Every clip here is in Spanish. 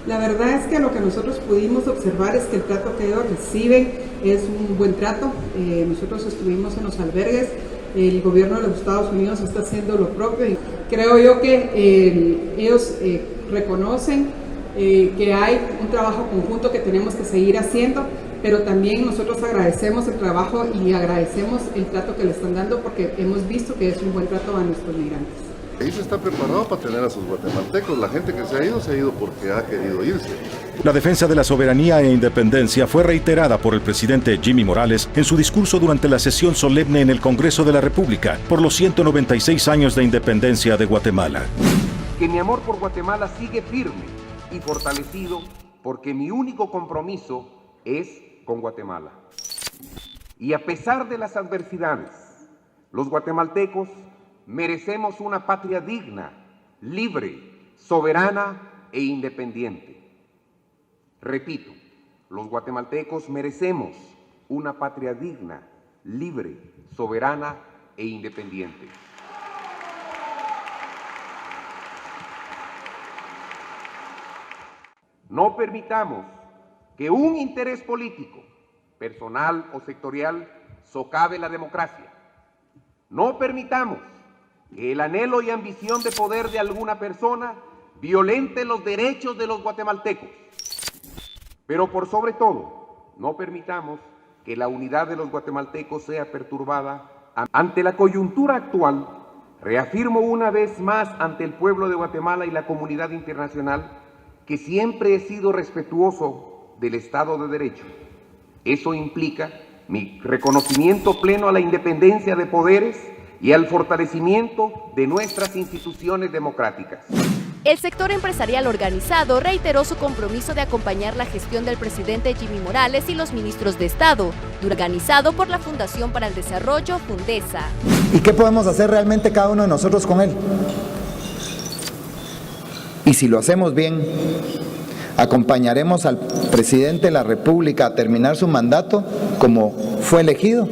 La verdad es que lo que nosotros pudimos observar es que el trato que ellos reciben es un buen trato. Nosotros estuvimos en los albergues, el gobierno de los Estados Unidos está haciendo lo propio y creo yo que ellos reconocen que hay un trabajo conjunto que tenemos que seguir haciendo, pero también nosotros agradecemos el trabajo y agradecemos el trato que le están dando porque hemos visto que es un buen trato a nuestros migrantes. El país está preparado para tener a sus guatemaltecos. La gente que se ha ido porque ha querido irse. La defensa de la soberanía e independencia fue reiterada por el presidente Jimmy Morales en su discurso durante la sesión solemne en el Congreso de la República por los 196 años de independencia de Guatemala. Que mi amor por Guatemala sigue firme y fortalecido porque mi único compromiso es con Guatemala. Y a pesar de las adversidades, los guatemaltecos merecemos una patria digna, libre, soberana e independiente. Repito, los guatemaltecos merecemos una patria digna, libre, soberana e independiente. No permitamos que un interés político, personal o sectorial, socave la democracia. No permitamos que el anhelo y ambición de poder de alguna persona violente los derechos de los guatemaltecos. Pero por sobre todo, no permitamos que la unidad de los guatemaltecos sea perturbada. Ante la coyuntura actual, reafirmo una vez más ante el pueblo de Guatemala y la comunidad internacional que siempre he sido respetuoso del Estado de Derecho. Eso implica mi reconocimiento pleno a la independencia de poderes y al fortalecimiento de nuestras instituciones democráticas. El sector empresarial organizado reiteró su compromiso de acompañar la gestión del presidente Jimmy Morales y los ministros de Estado, organizado por la Fundación para el Desarrollo, Fundesa. ¿Y qué podemos hacer realmente cada uno de nosotros con él? Y si lo hacemos bien, acompañaremos al presidente de la República a terminar su mandato como fue elegido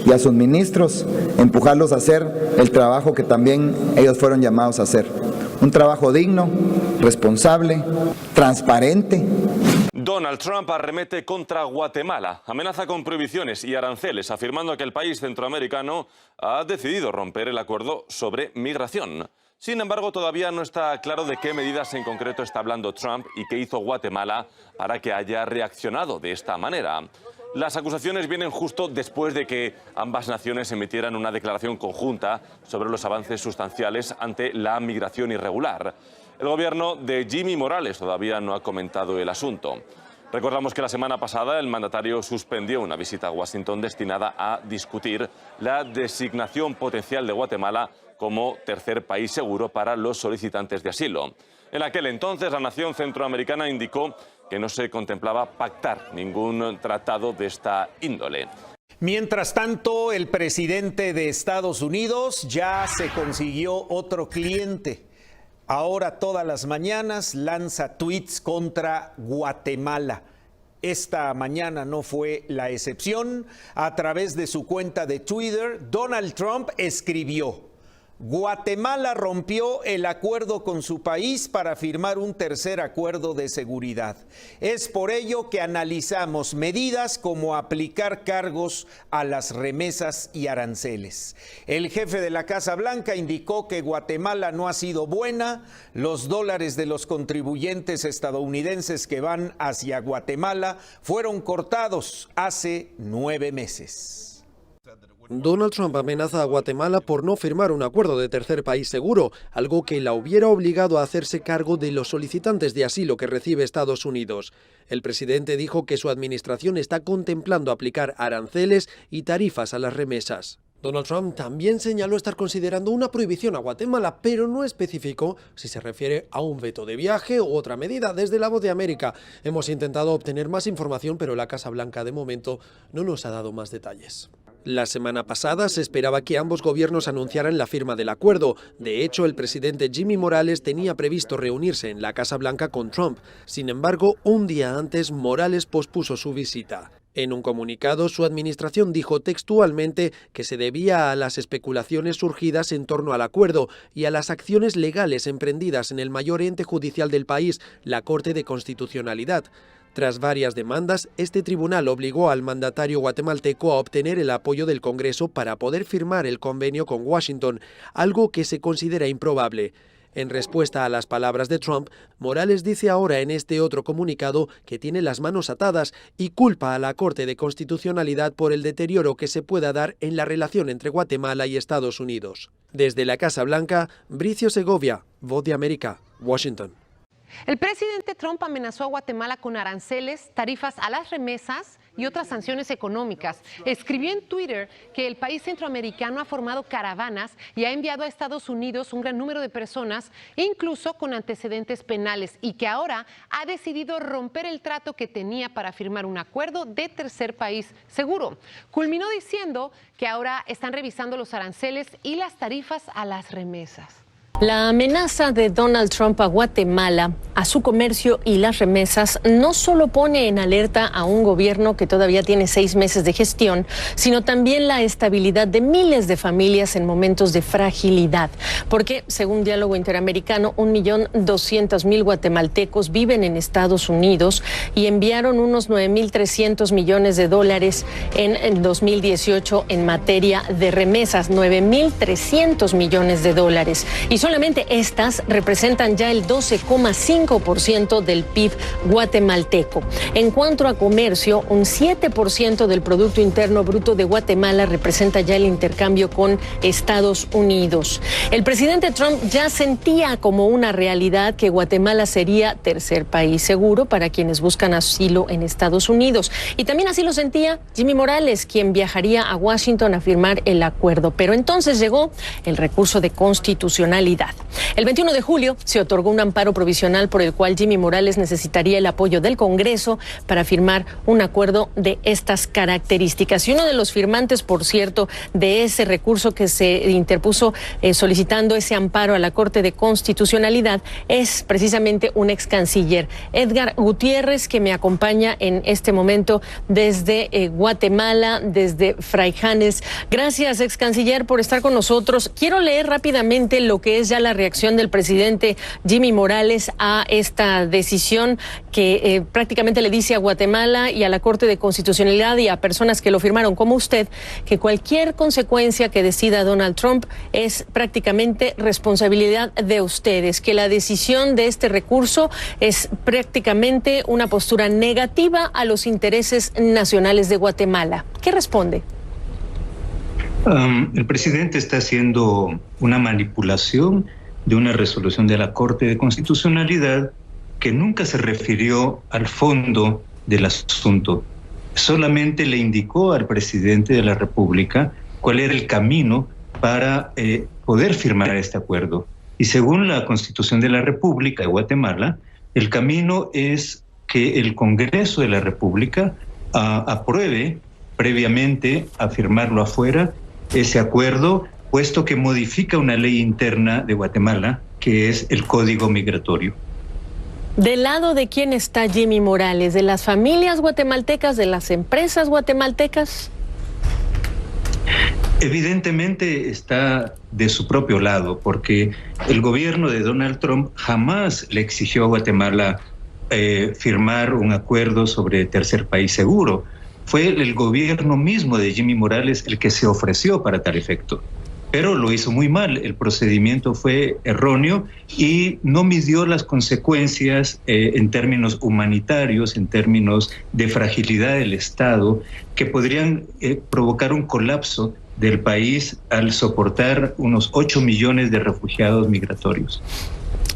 y a sus ministros empujarlos a hacer el trabajo que también ellos fueron llamados a hacer. Un trabajo digno, responsable, transparente. Donald Trump arremete contra Guatemala, amenaza con prohibiciones y aranceles, afirmando que el país centroamericano ha decidido romper el acuerdo sobre migración. Sin embargo, todavía no está claro de qué medidas en concreto está hablando Trump y qué hizo Guatemala para que haya reaccionado de esta manera. Las acusaciones vienen justo después de que ambas naciones emitieran una declaración conjunta sobre los avances sustanciales ante la migración irregular. El gobierno de Jimmy Morales todavía no ha comentado el asunto. Recordamos que la semana pasada el mandatario suspendió una visita a Washington destinada a discutir la designación potencial de Guatemala como tercer país seguro para los solicitantes de asilo. En aquel entonces, la nación centroamericana indicó que no se contemplaba pactar ningún tratado de esta índole. Mientras tanto, el presidente de Estados Unidos ya se consiguió otro cliente. Ahora todas las mañanas lanza tweets contra Guatemala. Esta mañana no fue la excepción. A través de su cuenta de Twitter, Donald Trump escribió: Guatemala rompió el acuerdo con su país para firmar un tercer acuerdo de seguridad. Es por ello que analizamos medidas como aplicar cargos a las remesas y aranceles. El jefe de la Casa Blanca indicó que Guatemala no ha sido buena. Los dólares de los contribuyentes estadounidenses que van hacia Guatemala fueron cortados hace 9 meses. Donald Trump amenaza a Guatemala por no firmar un acuerdo de tercer país seguro, algo que la hubiera obligado a hacerse cargo de los solicitantes de asilo que recibe Estados Unidos. El presidente dijo que su administración está contemplando aplicar aranceles y tarifas a las remesas. Donald Trump también señaló estar considerando una prohibición a Guatemala, pero no especificó si se refiere a un veto de viaje u otra medida. Desde La Voz de América hemos intentado obtener más información, pero la Casa Blanca de momento no nos ha dado más detalles. La semana pasada se esperaba que ambos gobiernos anunciaran la firma del acuerdo. De hecho, el presidente Jimmy Morales tenía previsto reunirse en la Casa Blanca con Trump. Sin embargo, un día antes, Morales pospuso su visita. En un comunicado, su administración dijo textualmente que se debía a las especulaciones surgidas en torno al acuerdo y a las acciones legales emprendidas en el mayor ente judicial del país, la Corte de Constitucionalidad. Tras varias demandas, este tribunal obligó al mandatario guatemalteco a obtener el apoyo del Congreso para poder firmar el convenio con Washington, algo que se considera improbable. En respuesta a las palabras de Trump, Morales dice ahora en este otro comunicado que tiene las manos atadas y culpa a la Corte de Constitucionalidad por el deterioro que se pueda dar en la relación entre Guatemala y Estados Unidos. Desde la Casa Blanca, Bricio Segovia, Voz de América, Washington. El presidente Trump amenazó a Guatemala con aranceles, tarifas a las remesas y otras sanciones económicas. Escribió en Twitter que el país centroamericano ha formado caravanas y ha enviado a Estados Unidos un gran número de personas, incluso con antecedentes penales, y que ahora ha decidido romper el trato que tenía para firmar un acuerdo de tercer país seguro. Culminó diciendo que ahora están revisando los aranceles y las tarifas a las remesas. La amenaza de Donald Trump a Guatemala, a su comercio y las remesas no solo pone en alerta a un gobierno que todavía tiene 6 meses de gestión, sino también la estabilidad de miles de familias en momentos de fragilidad. Porque, según Diálogo Interamericano, 1.200.000 guatemaltecos viven en Estados Unidos y enviaron unos $9.300 millones en 2018 en materia de remesas, $9.300 millones. Y solamente estas representan ya el 12,5% del PIB guatemalteco. En cuanto a comercio, un 7% del Producto Interno Bruto de Guatemala representa ya el intercambio con Estados Unidos. El presidente Trump ya sentía como una realidad que Guatemala sería tercer país seguro para quienes buscan asilo en Estados Unidos. Y también así lo sentía Jimmy Morales, quien viajaría a Washington a firmar el acuerdo. Pero entonces llegó el recurso de constitucionalidad. El 21 de julio se otorgó un amparo provisional por el cual Jimmy Morales necesitaría el apoyo del Congreso para firmar un acuerdo de estas características. Y uno de los firmantes, por cierto, de ese recurso que se interpuso solicitando ese amparo a la Corte de Constitucionalidad es precisamente un ex canciller, Edgar Gutiérrez, que me acompaña en este momento desde Guatemala, desde Fraijanes. Gracias, ex canciller, por estar con nosotros. Quiero leer rápidamente lo que es ya la reacción del presidente Jimmy Morales a esta decisión que prácticamente le dice a Guatemala y a la Corte de Constitucionalidad y a personas que lo firmaron como usted, que cualquier consecuencia que decida Donald Trump es prácticamente responsabilidad de ustedes, que la decisión de este recurso es prácticamente una postura negativa a los intereses nacionales de Guatemala. ¿Qué responde? El presidente está haciendo una manipulación de una resolución de la Corte de Constitucionalidad que nunca se refirió al fondo del asunto. Solamente le indicó al presidente de la República cuál era el camino para poder firmar este acuerdo. Y según la Constitución de la República de Guatemala, el camino es que el Congreso de la República apruebe previamente a firmarlo afuera ese acuerdo, puesto que modifica una ley interna de Guatemala, que es el Código Migratorio. ¿Del lado de quién está Jimmy Morales? ¿De las familias guatemaltecas, de las empresas guatemaltecas? Evidentemente está de su propio lado, porque el gobierno de Donald Trump jamás le exigió a Guatemala firmar un acuerdo sobre tercer país seguro. Fue el gobierno mismo de Jimmy Morales el que se ofreció para tal efecto, pero lo hizo muy mal. El procedimiento fue erróneo y no midió las consecuencias en términos humanitarios, en términos de fragilidad del Estado, que podrían provocar un colapso del país al soportar unos 8 millones de refugiados migratorios.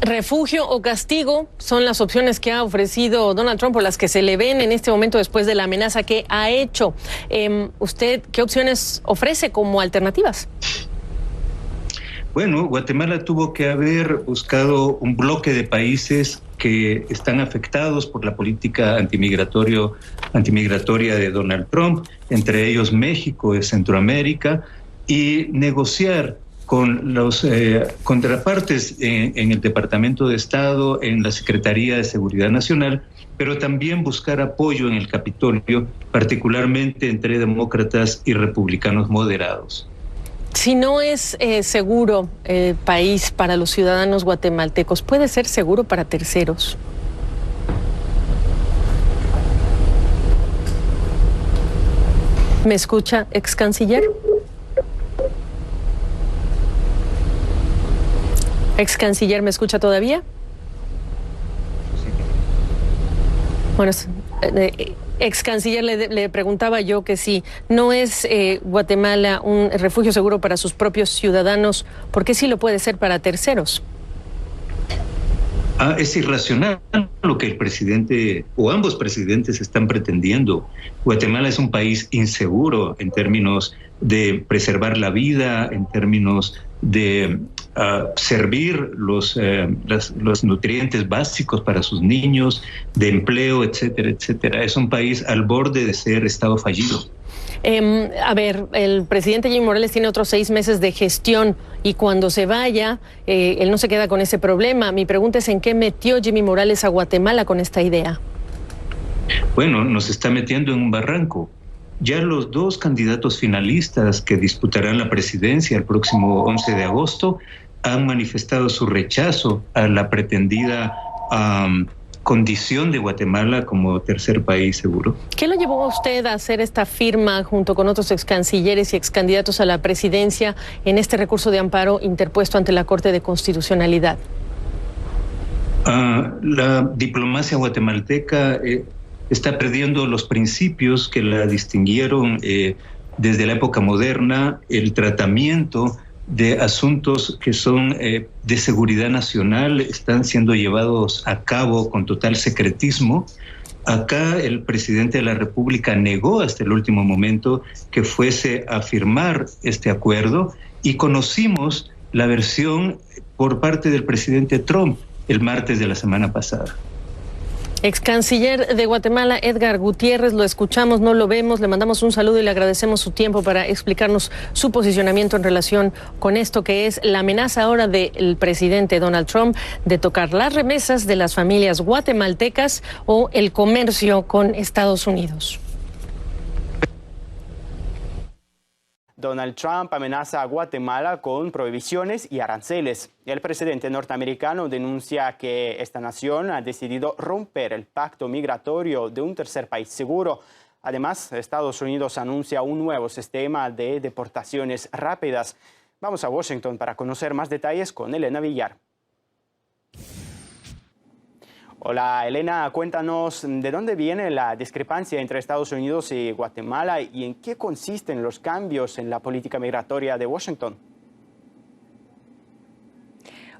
Refugio o castigo son las opciones que ha ofrecido Donald Trump o las que se le ven en este momento después de la amenaza que ha hecho. ¿Usted qué opciones ofrece como alternativas? Bueno, Guatemala tuvo que haber buscado un bloque de países que están afectados por la política antimigratoria de Donald Trump, entre ellos México y Centroamérica, y negociar con los contrapartes en el Departamento de Estado, en la Secretaría de Seguridad Nacional, pero también buscar apoyo en el Capitolio, particularmente entre demócratas y republicanos moderados. Si no es seguro el país para los ciudadanos guatemaltecos, ¿puede ser seguro para terceros? ¿Me escucha, ex canciller? Ex canciller, ¿me escucha todavía? Bueno, ex canciller, le preguntaba yo que si no es Guatemala un refugio seguro para sus propios ciudadanos, ¿por qué sí lo puede ser para terceros? Es irracional lo que el presidente o ambos presidentes están pretendiendo. Guatemala es un país inseguro en términos de preservar la vida, en términos de servir los nutrientes básicos para sus niños, de empleo, etcétera, etcétera. Es un país al borde de ser Estado fallido. A ver, el presidente Jimmy Morales tiene otros 6 meses de gestión y cuando se vaya, él no se queda con ese problema. Mi pregunta es, ¿en qué metió Jimmy Morales a Guatemala con esta idea? Bueno, nos está metiendo en un barranco. Ya los 2 candidatos finalistas que disputarán la presidencia el próximo 11 de agosto han manifestado su rechazo a la pretendida condición de Guatemala como tercer país seguro. ¿Qué lo llevó a usted a hacer esta firma junto con otros ex cancilleres y ex candidatos a la presidencia en este recurso de amparo interpuesto ante la Corte de Constitucionalidad? La diplomacia guatemalteca está perdiendo los principios que la distinguieron desde la época moderna, el tratamiento de asuntos que son de seguridad nacional están siendo llevados a cabo con total secretismo. Acá el presidente de la República negó hasta el último momento que fuese a firmar este acuerdo y conocimos la versión por parte del presidente Trump el martes de la semana pasada. Ex canciller de Guatemala, Edgar Gutiérrez, lo escuchamos, no lo vemos, le mandamos un saludo y le agradecemos su tiempo para explicarnos su posicionamiento en relación con esto que es la amenaza ahora del presidente Donald Trump de tocar las remesas de las familias guatemaltecas o el comercio con Estados Unidos. Donald Trump amenaza a Guatemala con prohibiciones y aranceles. El presidente norteamericano denuncia que esta nación ha decidido romper el pacto migratorio de un tercer país seguro. Además, Estados Unidos anuncia un nuevo sistema de deportaciones rápidas. Vamos a Washington para conocer más detalles con Elena Villar. Hola Elena, cuéntanos de dónde viene la discrepancia entre Estados Unidos y Guatemala y en qué consisten los cambios en la política migratoria de Washington.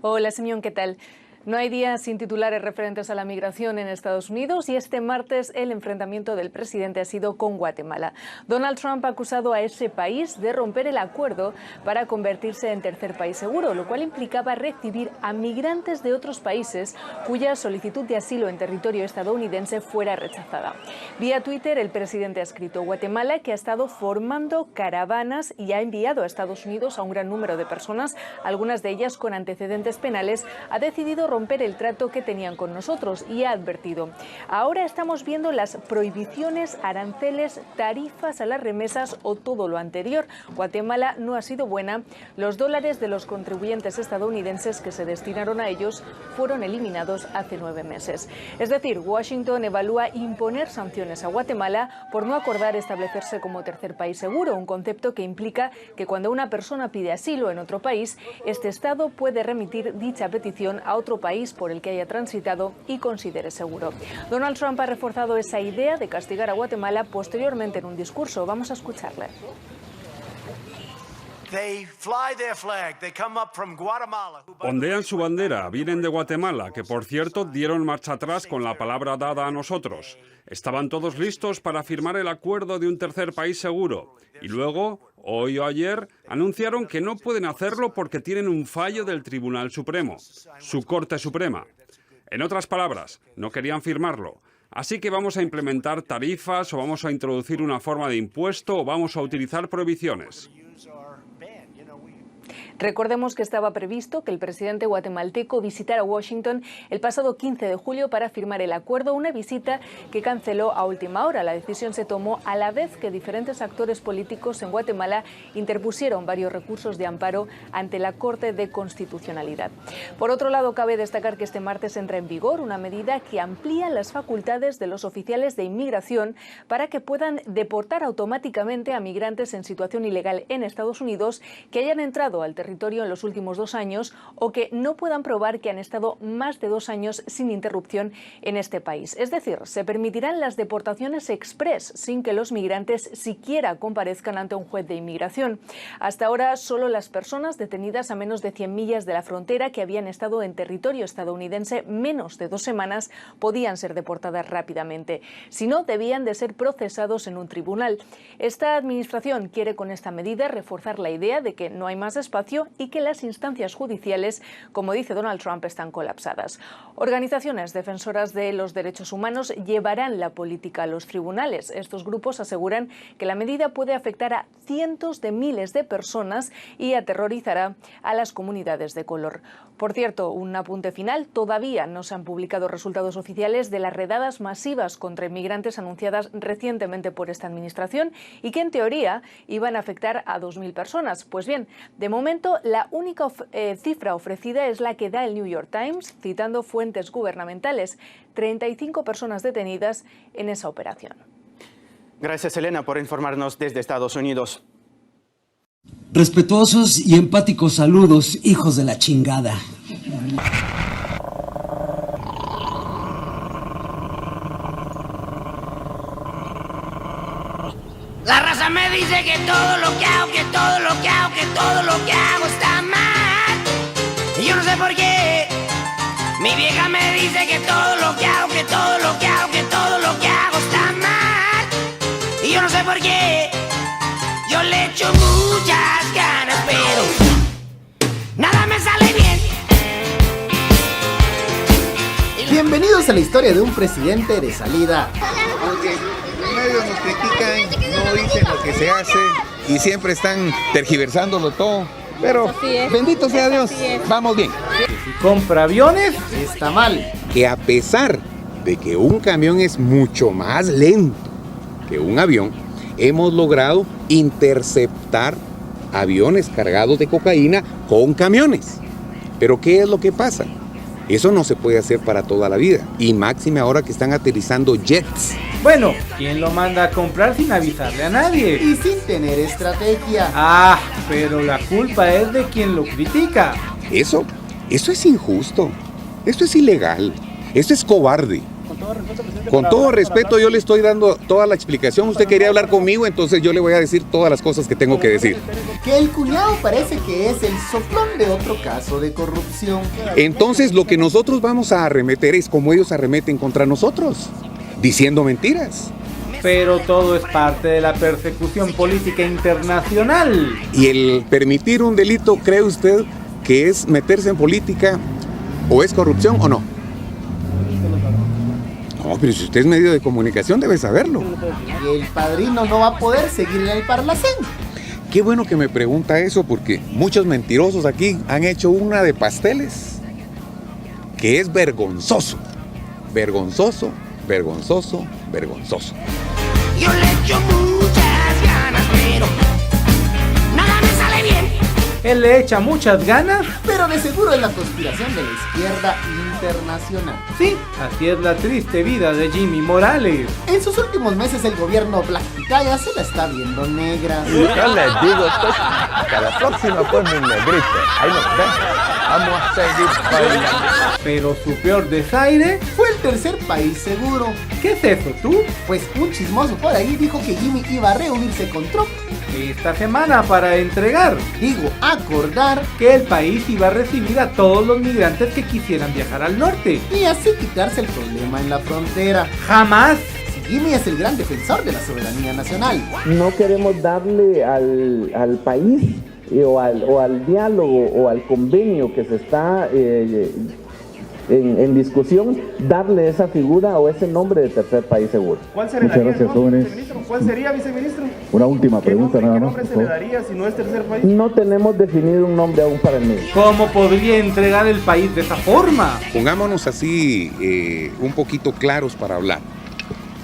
Hola Simeón, ¿qué tal? No hay día sin titulares referentes a la migración en Estados Unidos y este martes el enfrentamiento del presidente ha sido con Guatemala. Donald Trump ha acusado a ese país de romper el acuerdo para convertirse en tercer país seguro, lo cual implicaba recibir a migrantes de otros países cuya solicitud de asilo en territorio estadounidense fuera rechazada. Vía Twitter, el presidente ha escrito: Guatemala, que ha estado formando caravanas y ha enviado a Estados Unidos a un gran número de personas, algunas de ellas con antecedentes penales, ha decidido romper el trato que tenían con nosotros y ha advertido: ahora estamos viendo las prohibiciones, aranceles, tarifas a las remesas o todo lo anterior. Guatemala no ha sido buena. Los dólares de los contribuyentes estadounidenses que se destinaron a ellos fueron eliminados hace 9 meses. Es decir, Washington evalúa imponer sanciones a Guatemala por no acordar establecerse como tercer país seguro, un concepto que implica que cuando una persona pide asilo en otro país, este Estado puede remitir dicha petición a otro país por el que haya transitado y considere seguro. Donald Trump ha reforzado esa idea de castigar a Guatemala posteriormente en un discurso. Vamos a escucharle. Ondean su bandera, vienen de Guatemala, que por cierto dieron marcha atrás con la palabra dada a nosotros. Estaban todos listos para firmar el acuerdo de un tercer país seguro. Y luego, hoy o ayer, anunciaron que no pueden hacerlo porque tienen un fallo del Tribunal Supremo, su Corte Suprema. En otras palabras, no querían firmarlo. Así que vamos a implementar tarifas o vamos a introducir una forma de impuesto o vamos a utilizar prohibiciones. Recordemos que estaba previsto que el presidente guatemalteco visitara Washington el pasado 15 de julio para firmar el acuerdo, una visita que canceló a última hora. La decisión se tomó a la vez que diferentes actores políticos en Guatemala interpusieron varios recursos de amparo ante la Corte de Constitucionalidad. Por otro lado, cabe destacar que este martes entra en vigor una medida que amplía las facultades de los oficiales de inmigración para que puedan deportar automáticamente a migrantes en situación ilegal en Estados Unidos que hayan entrado al territorio en los últimos 2 años o que no puedan probar que han estado más de 2 años sin interrupción en este país. Es decir, se permitirán las deportaciones express sin que los migrantes siquiera comparezcan ante un juez de inmigración. Hasta ahora, solo las personas detenidas a menos de 100 millas de la frontera que habían estado en territorio estadounidense menos de 2 semanas podían ser deportadas rápidamente. Si no, debían de ser procesados en un tribunal. Esta administración quiere con esta medida reforzar la idea de que no hay más espacio y que las instancias judiciales, como dice Donald Trump, están colapsadas. Organizaciones defensoras de los derechos humanos llevarán la política a los tribunales. Estos grupos aseguran que la medida puede afectar a cientos de miles de personas y aterrorizará a las comunidades de color. Por cierto, un apunte final, todavía no se han publicado resultados oficiales de las redadas masivas contra inmigrantes anunciadas recientemente por esta administración y que en teoría iban a afectar a 2.000 personas. Pues bien, de momento la única cifra ofrecida es la que da el New York Times, citando fuentes gubernamentales: 35 personas detenidas en esa operación. Gracias, Elena, por informarnos desde Estados Unidos. Respetuosos y empáticos saludos, hijos de la chingada. La raza me dice que todo lo que hago, que todo lo que hago, que todo lo que hago está mal. Y yo no sé por qué. Mi vieja me dice que todo lo que hago, que todo lo que hago, que todo lo que hago está mal. Y yo no sé por qué. Yo le echo muchas ganas, pero nada me sale bien. Bienvenidos a la historia de un presidente de salida. Aunque los medios nos critican, no dicen lo que se hace y siempre están tergiversándolo todo. Pero bendito sea Dios, vamos bien. Si compra aviones, está mal. Que a pesar de que un camión es mucho más lento que un avión, hemos logrado interceptar aviones cargados de cocaína con camiones. Pero ¿qué es lo que pasa? Eso no se puede hacer para toda la vida. Y máxime ahora que están aterrizando jets. Bueno, ¿quién lo manda a comprar sin avisarle a nadie? Y sin tener estrategia. Ah, pero la culpa es de quien lo critica. Eso es injusto. Esto es ilegal. Esto es cobarde. Con todo respeto, yo le estoy dando toda la explicación. Usted quería hablar conmigo, entonces yo le voy a decir todas las cosas que tengo que decir. Que el cuñado parece que es el soplón de otro caso de corrupción. Entonces lo que nosotros vamos a arremeter es como ellos arremeten contra nosotros, diciendo mentiras. Pero todo es parte de la persecución política internacional. Y el permitir un delito, ¿cree usted que es meterse en política o es corrupción o no? No, pero si usted es medio de comunicación debe saberlo. Y el padrino no va a poder seguir en el Parlacén. Qué bueno que me pregunta eso, porque muchos mentirosos aquí han hecho una de pasteles que es vergonzoso. Vergonzoso, vergonzoso, vergonzoso. Yo le echo muchas ganas, pero nada me sale bien. Él le echa muchas ganas, pero de seguro es la conspiración de la izquierda internacional. Sí, así es la triste vida de Jimmy Morales. En sus últimos meses el gobierno Black Pitaya se la está viendo negra. Yo les digo que a la próxima pues mi negrito. Ahí nos ven. Vamos a seguir bailando. Pero su peor desaire fue el tercer país seguro. ¿Qué es eso, tú? Pues un chismoso por ahí dijo que Jimmy iba a reunirse con Trump esta semana para acordar que el país iba a recibir a todos los migrantes que quisieran viajar al norte y así quitarse el problema en la frontera. ¡Jamás! Jimmy es el gran defensor de la soberanía nacional. No queremos darle al país o al diálogo o al convenio que se está en discusión darle esa figura o ese nombre de tercer país seguro. ¿Cuál sería Muchas gracias, jóvenes. ¿Cuál sería, viceministro? Una última pregunta nada más. ¿Qué nombre se le daría si no es tercer país? No tenemos definido un nombre aún para el mismo. ¿Cómo podría entregar el país de esa forma? Pongámonos así un poquito claros para hablar.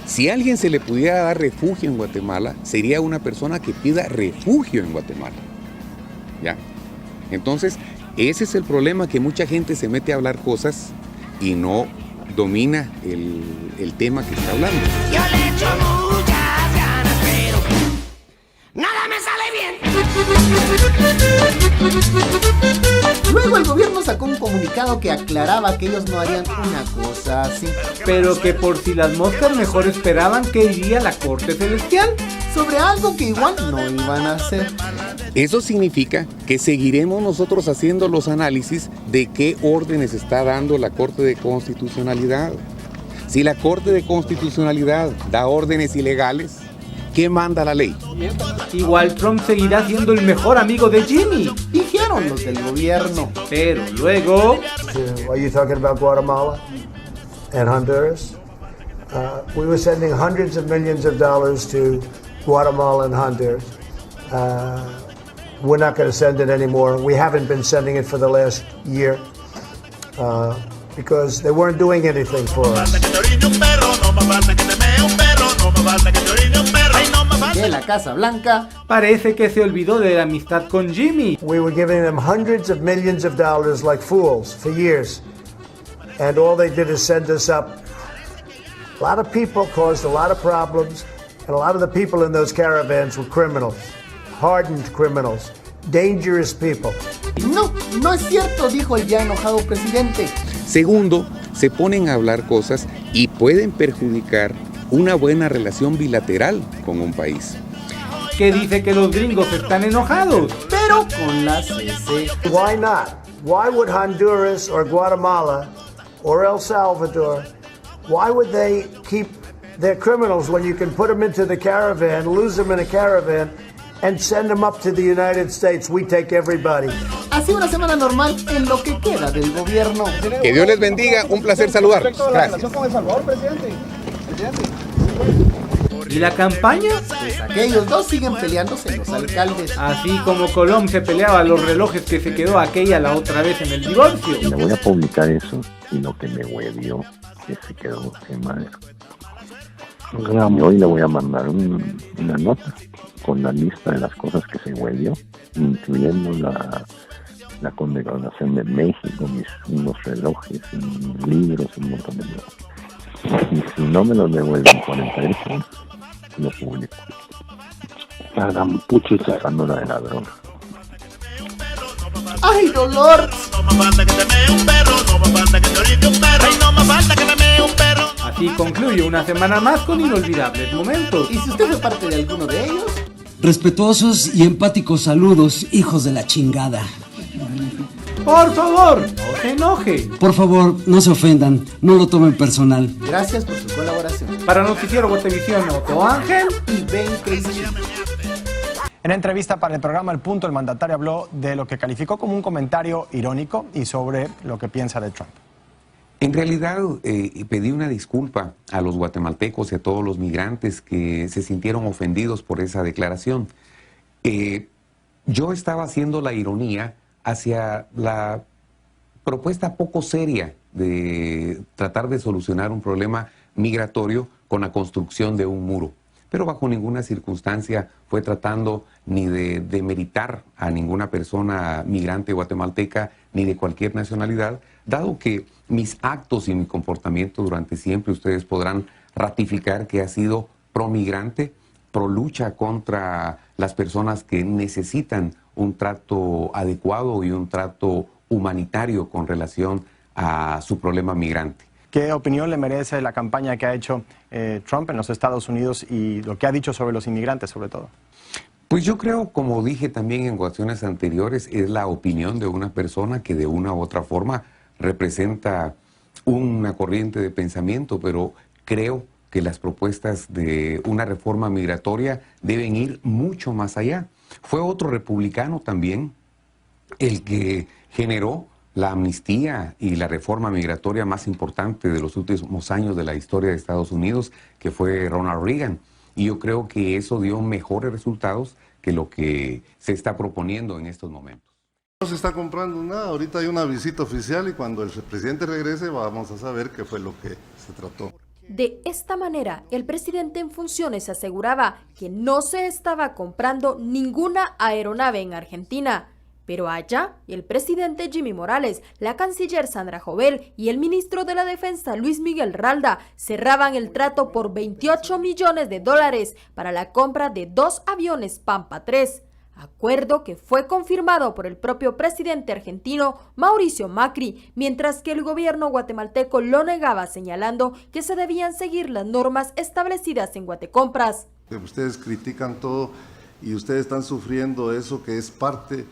Si a alguien se le pudiera dar refugio en Guatemala, sería una persona que pida refugio en Guatemala. ¿Ya? Entonces, ese es el problema, que mucha gente se mete a hablar cosas y no domina el tema que está hablando. Yo le echo muchas ganas, pero nada me sale bien. Luego el gobierno sacó un comunicado que aclaraba que ellos no harían una cosa así, pero que por si las moscas mejor esperaban que iría la Corte Celestial sobre algo que igual no iban a hacer. Eso significa que seguiremos nosotros haciendo los análisis de qué órdenes está dando la Corte de Constitucionalidad. Si la Corte de Constitucionalidad da órdenes ilegales, ¿qué manda la ley? Igual Trump seguirá siendo el mejor amigo de Jimmy, dijeron los del gobierno. Pero luego... Are you talking about Guatemala and Honduras? We were sending hundreds of millions of dollars to Guatemala and Honduras. We're not going to send it anymore. We haven't been sending it for the last year because they weren't doing anything for us. De la Casa Blanca parece que se olvidó de la amistad con Jimmy. We were giving them hundreds of millions of dollars like fools for years, and all they did is send us up. A lot of people caused a lot of problems, and a lot of the people in those caravans were criminals, hardened criminals, dangerous people. No, no es cierto, dijo el ya enojado presidente. Segundo, se ponen a hablar cosas y pueden perjudicar una buena relación bilateral con un país. Que dice que los gringos están enojados, pero con la CC. Why not? Why would Honduras or Guatemala or El Salvador, why would they keep their criminals when you can put them into the caravan, lose them in a caravan, and send them up to the United States? We take everybody. Así una semana normal en lo que queda del gobierno. Que Dios les bendiga, un placer saludarlos. Gracias. Con El Salvador, presidente. ¿Y la campaña? Pues aquellos dos siguen peleándose los alcaldes. Así como Colom se peleaba los relojes que se quedó aquella la otra vez en el divorcio. Le voy a publicar eso y lo que me huevió, que se quedó sin madre. Y hoy le voy a mandar una nota con la lista de las cosas que se huevió, incluyendo la condecoración de México, unos relojes, libros, un montón de cosas. Y si no me lo devuelven 48 horas, lo publico. Hagan pucho sacándola de la droga. ¡Ay, dolor! Así concluye una semana más con inolvidables momentos. ¿Y si usted fue parte de alguno de ellos? Respetuosos y empáticos saludos, hijos de la chingada. Por favor, no se enoje. Por favor, no se ofendan, no lo tomen personal. Gracias por su colaboración. Para Noticiero Guatevisión, Otto Ángel y Ben Cristian. En entrevista para el programa El Punto, el mandatario habló de lo que calificó como un comentario irónico y sobre lo que piensa de Trump. En realidad, pedí una disculpa a los guatemaltecos y a todos los migrantes que se sintieron ofendidos por esa declaración. Yo estaba haciendo la ironía hacia la propuesta poco seria de tratar de solucionar un problema migratorio con la construcción de un muro. Pero bajo ninguna circunstancia fue tratando ni de demeritar a ninguna persona migrante guatemalteca ni de cualquier nacionalidad, dado que mis actos y mi comportamiento durante siempre ustedes podrán ratificar que ha sido pro migrante, pro lucha contra las personas que necesitan un trato adecuado y un trato humanitario con relación a su problema migrante. ¿Qué opinión le merece la campaña que ha hecho Trump en los Estados Unidos y lo que ha dicho sobre los inmigrantes sobre todo? Pues yo creo, como dije también en ocasiones anteriores, es la opinión de una persona que de una u otra forma representa una corriente de pensamiento, pero creo que las propuestas de una reforma migratoria deben ir mucho más allá. Fue otro republicano también el que generó la amnistía y la reforma migratoria más importante de los últimos años de la historia de Estados Unidos, que fue Ronald Reagan. Y yo creo que eso dio mejores resultados que lo que se está proponiendo en estos momentos. No se está comprando nada, ahorita hay una visita oficial y cuando el presidente regrese vamos a saber qué fue lo que se trató. De esta manera, el presidente en funciones aseguraba que no se estaba comprando ninguna aeronave en Argentina. Pero allá, el presidente Jimmy Morales, la canciller Sandra Jovel y el ministro de la Defensa Luis Miguel Ralda cerraban el trato por $28 millones para la compra de 2 aviones Pampa 3. Acuerdo que fue confirmado por el propio presidente argentino Mauricio Macri, mientras que el gobierno guatemalteco lo negaba, señalando que se debían seguir las normas establecidas en Guatecompras. Ustedes critican todo y ustedes están sufriendo eso que es parte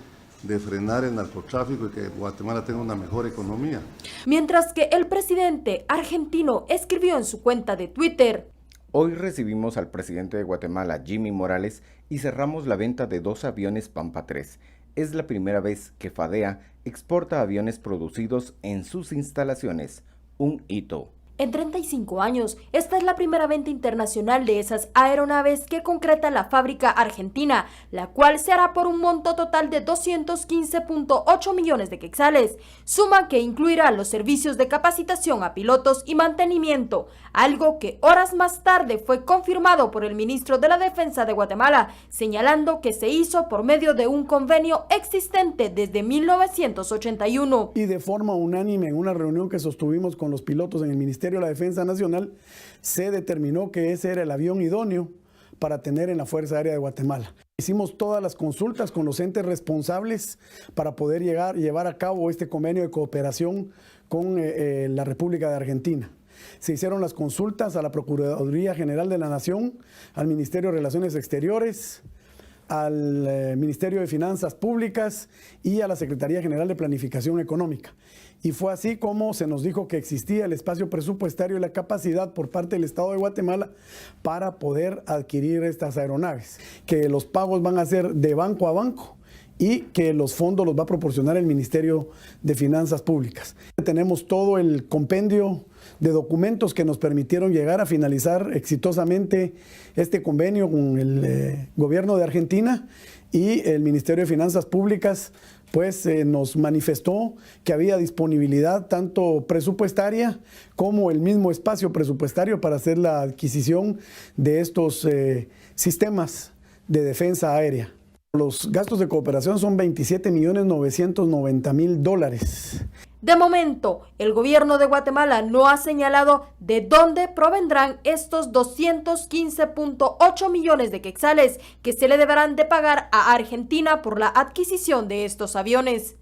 de frenar el narcotráfico y que Guatemala tenga una mejor economía. Mientras que el presidente argentino escribió en su cuenta de Twitter: hoy recibimos al presidente de Guatemala, Jimmy Morales, y cerramos la venta de 2 aviones Pampa 3. Es la primera vez que FADEA exporta aviones producidos en sus instalaciones. Un hito. En 35 años, esta es la primera venta internacional de esas aeronaves que concreta la fábrica argentina, la cual se hará por un monto total de 215.8 millones de quetzales, suma que incluirá los servicios de capacitación a pilotos y mantenimiento, algo que horas más tarde fue confirmado por el ministro de la Defensa de Guatemala, señalando que se hizo por medio de un convenio existente desde 1981. Y de forma unánime, en una reunión que sostuvimos con los pilotos en el Ministerio de la Defensa Nacional, se determinó que ese era el avión idóneo para tener en la Fuerza Aérea de Guatemala. Hicimos todas las consultas con los entes responsables para poder llevar a cabo este convenio de cooperación con la República de Argentina. Se hicieron las consultas a la Procuraduría General de la Nación, al Ministerio de Relaciones Exteriores, al Ministerio de Finanzas Públicas y a la Secretaría General de Planificación Económica. Y fue así como se nos dijo que existía el espacio presupuestario y la capacidad por parte del Estado de Guatemala para poder adquirir estas aeronaves, que los pagos van a ser de banco a banco y que los fondos los va a proporcionar el Ministerio de Finanzas Públicas. Tenemos todo el compendio de documentos que nos permitieron llegar a finalizar exitosamente este convenio con el gobierno de Argentina, y el Ministerio de Finanzas Públicas pues nos manifestó que había disponibilidad tanto presupuestaria como el mismo espacio presupuestario para hacer la adquisición de estos sistemas de defensa aérea. Los gastos de cooperación son $27.990.000. De momento, el gobierno de Guatemala no ha señalado de dónde provendrán estos 215.8 millones de quetzales que se le deberán de pagar a Argentina por la adquisición de estos aviones.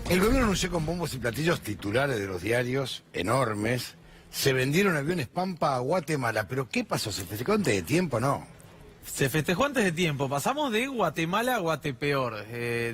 El gobierno anunció con bombos y platillos titulares de los diarios enormes. Se vendieron aviones Pampa a Guatemala, pero ¿qué pasó? ¿Se festejó antes de tiempo? No. Se festejó antes de tiempo, pasamos de Guatemala a Guatepeor,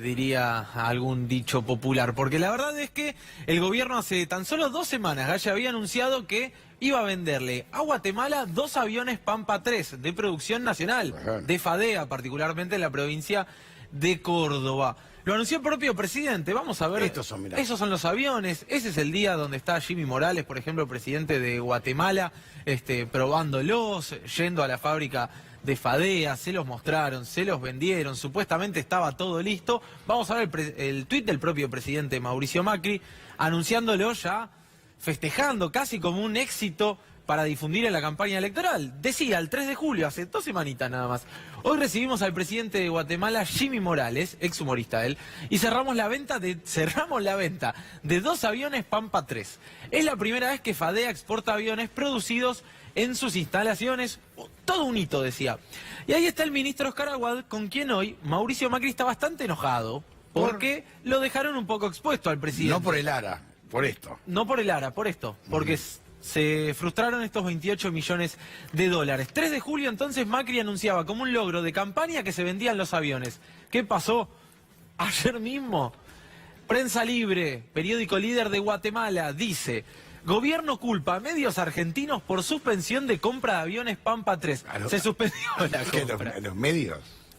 diría algún dicho popular, porque la verdad es que el gobierno hace tan solo 2 semanas ya había anunciado que iba a venderle a Guatemala 2 aviones Pampa 3 de producción nacional, de FADEA, particularmente en la provincia de Córdoba. Lo anunció el propio presidente, vamos a ver. Estos son, mirá. Esos son los aviones, ese es el día donde está Jimmy Morales, por ejemplo, el presidente de Guatemala, probándolos, yendo a la fábrica de FADEA, se los mostraron, se los vendieron, supuestamente estaba todo listo. Vamos a ver el tuit del propio presidente Mauricio Macri, anunciándolo ya, festejando casi como un éxito para difundir en la campaña electoral. Decía, el 3 de julio, hace 2 semanitas nada más. Hoy recibimos al presidente de Guatemala, Jimmy Morales, ex humorista él, y cerramos la venta de 2 aviones Pampa 3. Es la primera vez que FADEA exporta aviones producidos en sus instalaciones. Todo un hito, decía. Y ahí está el ministro Oscar Aguad, con quien hoy Mauricio Macri está bastante enojado, porque lo dejaron un poco expuesto al presidente. No por el ARA, por esto. No por el ARA, por esto, porque se frustraron estos $28 millones. 3 de julio entonces Macri anunciaba como un logro de campaña que se vendían los aviones. ¿Qué pasó? Ayer mismo, Prensa Libre, periódico líder de Guatemala, dice: gobierno culpa a medios argentinos por suspensión de compra de aviones Pampa 3. Se suspendió la compra. ¿Los medios?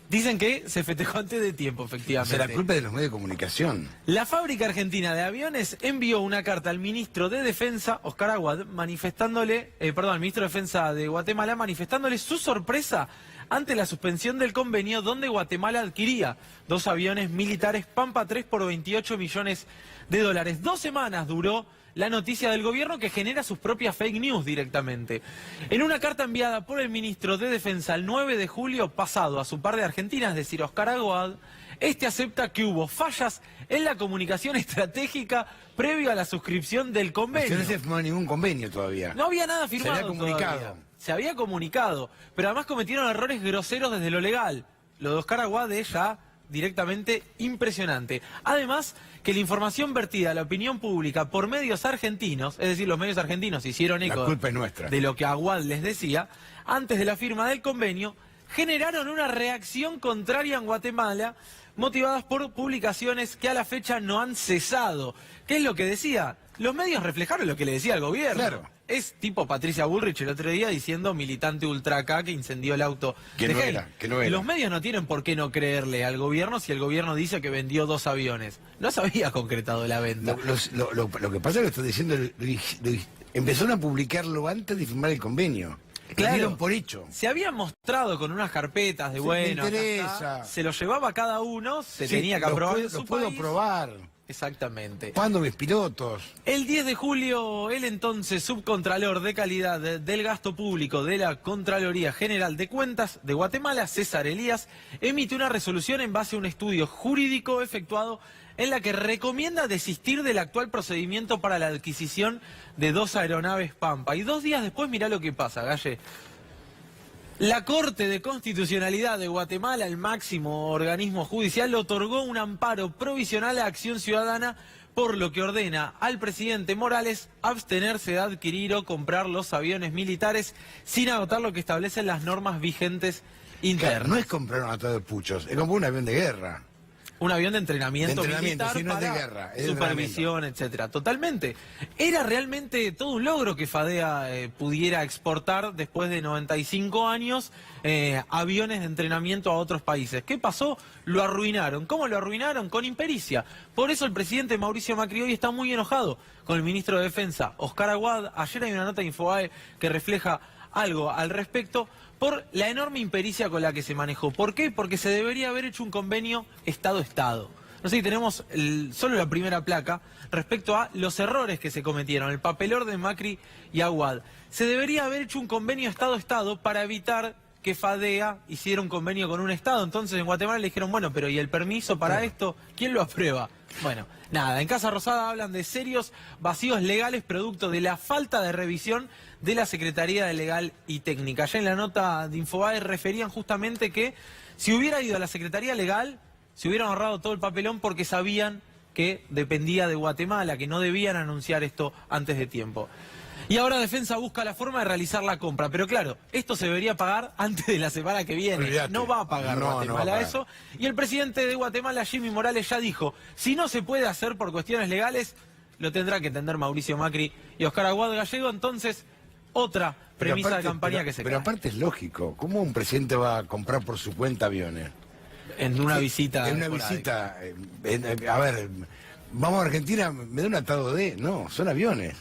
Dicen que se festejó antes de tiempo, efectivamente. ¿Será culpa de los medios de comunicación? La fábrica argentina de aviones envió una carta al ministro de Defensa, Oscar Aguad, manifestándole, al ministro de Defensa de Guatemala, manifestándole su sorpresa ante la suspensión del convenio donde Guatemala adquiría 2 aviones militares Pampa 3 por $28 millones. 2 semanas duró la noticia del gobierno, que genera sus propias fake news directamente. En una carta enviada por el ministro de Defensa el 9 de julio pasado a su par de Argentina, es decir, Oscar Aguad, este acepta que hubo fallas en la comunicación estratégica previo a la suscripción del convenio. No se firmó ningún convenio todavía. No había nada firmado. Se había comunicado. Todavía. Se había comunicado, pero además cometieron errores groseros desde lo legal. Lo de Oscar Aguad es ya directamente impresionante. Además, que la información vertida a la opinión pública por medios argentinos, es decir, los medios argentinos hicieron eco de lo que Aguad les decía, antes de la firma del convenio, generaron una reacción contraria en Guatemala, motivadas por publicaciones que a la fecha no han cesado. ¿Qué es lo que decía? Los medios reflejaron lo que le decía el gobierno. Claro. Es tipo Patricia Bullrich el otro día diciendo militante ultra acá que incendió el auto que de no Hale. era, que no era. Los medios no tienen por qué no creerle al gobierno si el gobierno dice que vendió 2 aviones. No se había concretado la venta. Lo que pasa es que lo estoy diciendo, empezaron a publicarlo antes de firmar el convenio. Lo dieron por hecho. Se había mostrado con unas carpetas de bueno, me interesa. Se lo llevaba cada uno, se tenía que aprobar en su puedo país. probar. Exactamente. ¿Cuándo mis pilotos? El 10 de julio, el entonces subcontralor de calidad del gasto público de la Contraloría General de Cuentas de Guatemala, César Elías, emite una resolución en base a un estudio jurídico efectuado en la que recomienda desistir del actual procedimiento para la adquisición de 2 aeronaves Pampa. Y 2 días después, mirá lo que pasa, Galle. La Corte de Constitucionalidad de Guatemala, el máximo organismo judicial, otorgó un amparo provisional a Acción Ciudadana, por lo que ordena al presidente Morales abstenerse de adquirir o comprar los aviones militares sin agotar lo que establecen las normas vigentes internas. Claro, no es comprar un atado de puchos, es comprar un avión de guerra. Un avión de entrenamiento militar si no es de para guerra, es de supervisión, etcétera. Totalmente. Era realmente todo un logro que FADEA pudiera exportar después de 95 años aviones de entrenamiento a otros países. ¿Qué pasó? Lo arruinaron. ¿Cómo lo arruinaron? Con impericia. Por eso el presidente Mauricio Macri hoy está muy enojado con el ministro de Defensa, Oscar Aguad. Ayer hay una nota de Infobae que refleja algo al respecto, por la enorme impericia con la que se manejó. ¿Por qué? Porque se debería haber hecho un convenio Estado-Estado. No sé si tenemos solo la primera placa respecto a los errores que se cometieron, el papelón de Macri y Aguad. Se debería haber hecho un convenio Estado-Estado para evitar que FADEA hiciera un convenio con un Estado. Entonces en Guatemala le dijeron, bueno, pero ¿y el permiso para esto? ¿Quién lo aprueba? Bueno, nada, en Casa Rosada hablan de serios vacíos legales producto de la falta de revisión de la Secretaría de Legal y Técnica. Ya en la nota de Infobae referían justamente que si hubiera ido a la Secretaría Legal, se hubieran ahorrado todo el papelón porque sabían que dependía de Guatemala, que no debían anunciar esto antes de tiempo. Y ahora Defensa busca la forma de realizar la compra. Pero claro, esto se debería pagar antes de la semana que viene. Olvídate. No va a pagar Guatemala eso. Y el presidente de Guatemala, Jimmy Morales, ya dijo, si no se puede hacer por cuestiones legales, lo tendrá que entender Mauricio Macri y Oscar Aguad Gallego. Entonces, otra premisa de campaña que se cae. Pero aparte es lógico. ¿Cómo un presidente va a comprar por su cuenta aviones? En una visita. En una visita. A ver, vamos a Argentina, me da un atado de... No, son aviones.